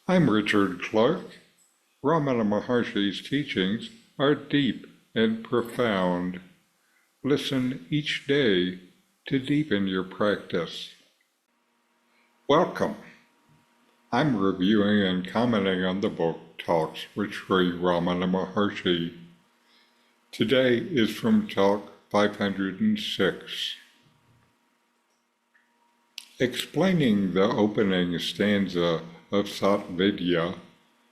I'm Richard Clarke. Ramana Maharshi's teachings are deep and profound. Listen each day to deepen your practice. Welcome. I'm reviewing and commenting on the book Talks with Sri Ramana Maharshi. Today is from Talk 506. Explaining the opening stanza of Sad Vidya,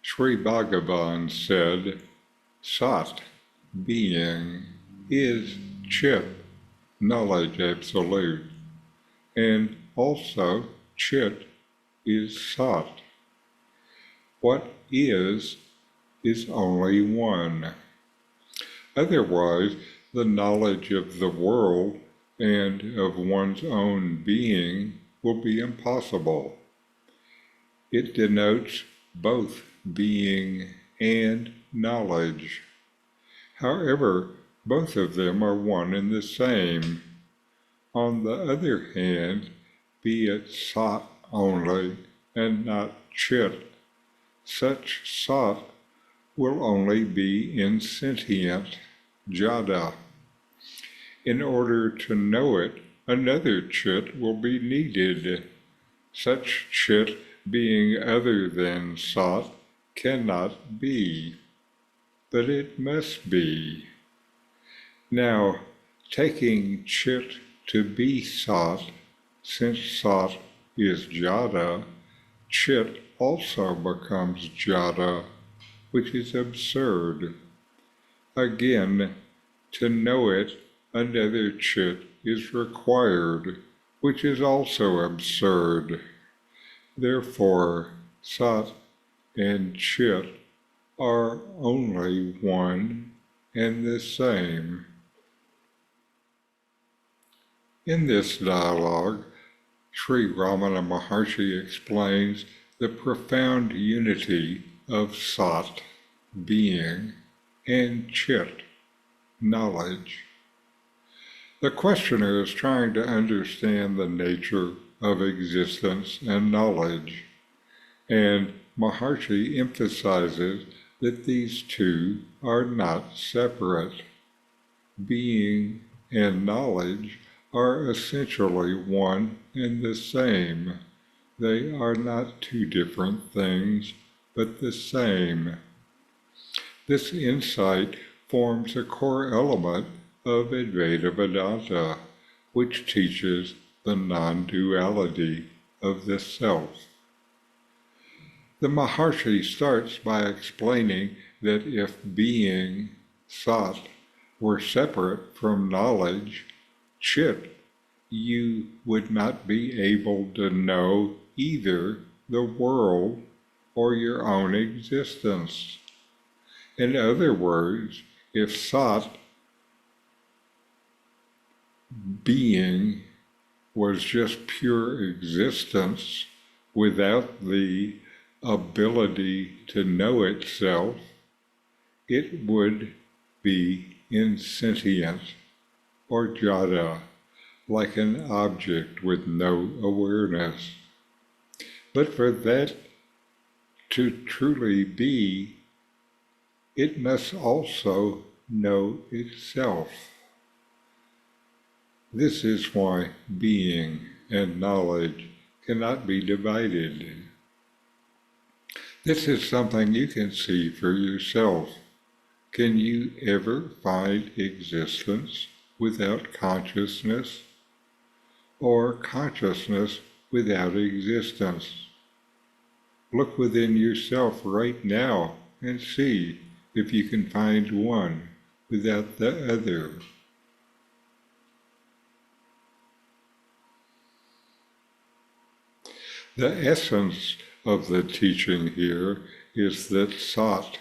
Sri Bhagavan said, Sat, being, is Chit, knowledge absolute, and also Chit is Sat. What is only one. Otherwise, the knowledge of the world and of one's own being will be impossible. It denotes both being and knowledge. However, both of them are one and the same. On the other hand, be it Sat only and not Chit, such Sat will only be insentient, jada. In order to know it, another Chit will be needed. Such Chit being other than Sat cannot be, but it must be. Now, taking Chit to be Sat, since Sat is jada, Chit also becomes jada, which is absurd. Again, to know it, another Chit is required, which is also absurd. Therefore, Sat and Chit are only one and the same. In this dialogue, Sri Ramana Maharshi explains the profound unity of Sat, being, and Chit, knowledge. The questioner is trying to understand the nature of existence and knowledge, and Maharshi emphasizes that these two are not separate. Being and knowledge are essentially one and the same. They are not two different things, but the same. This insight forms a core element of Advaita Vedanta, which teaches the non-duality of the self. The Maharshi starts by explaining that if being, Sat, were separate from knowledge, Chit, you would not be able to know either the world or your own existence. In other words, if Sat, being, was just pure existence without the ability to know itself, it would be insentient or jada, like an object with no awareness. But for that to truly be, it must also know itself. This is why being and knowledge cannot be divided. This is something you can see for yourself. Can you ever find existence without consciousness, or consciousness without existence? Look within yourself right now and see if you can find one without the other. The essence of the teaching here is that Sat,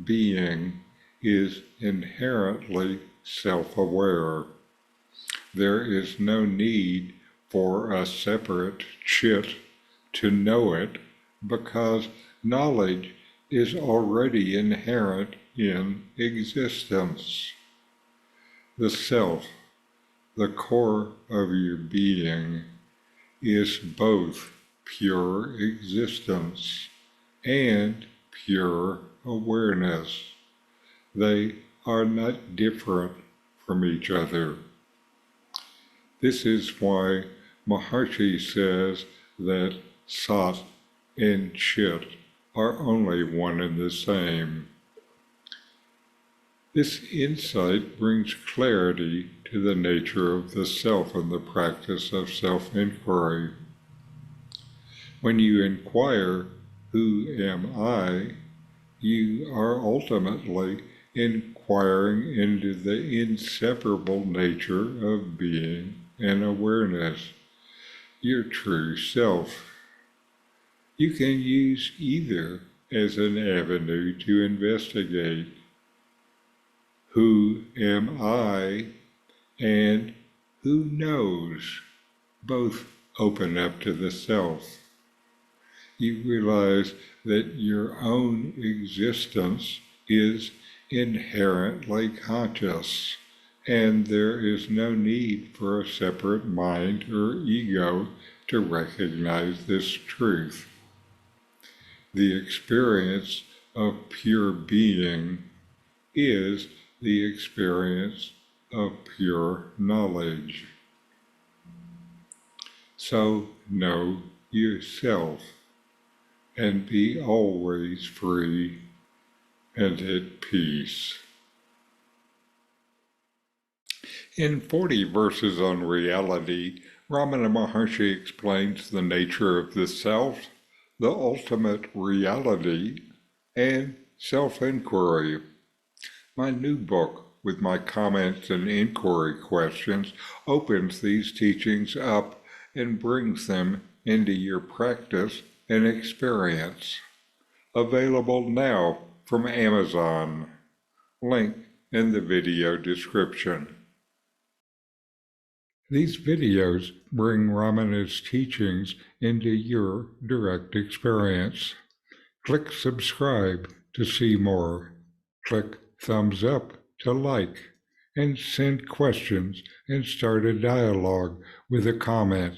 being, is inherently self-aware. There is no need for a separate Chit to know it, because knowledge is already inherent in existence. The self, the core of your being, is both pure existence and pure awareness. They are not different from each other. This is why Maharshi says that Sat and Chit are only one and the same. This insight brings clarity to the nature of the self and the practice of self-inquiry. When you inquire, "Who am I?" you are ultimately inquiring into the inseparable nature of being and awareness, your true self. You can use either as an avenue to investigate. Who am I? And who knows? Both open up to the self. You realize that your own existence is inherently conscious, and there is no need for a separate mind or ego to recognize this truth. The experience of pure being is the experience of pure knowledge. So know yourself and be always free and at peace. In 40 verses on reality, Ramana Maharshi explains the nature of the self, the ultimate reality, and self-inquiry. My new book, with my comments and inquiry questions, opens these teachings up and brings them into your practice and experience. Available now from Amazon. Link in the video description. These videos bring Ramana's teachings into your direct experience. Click subscribe to see more. Click thumbs up to like, and send questions and start a dialogue with a comment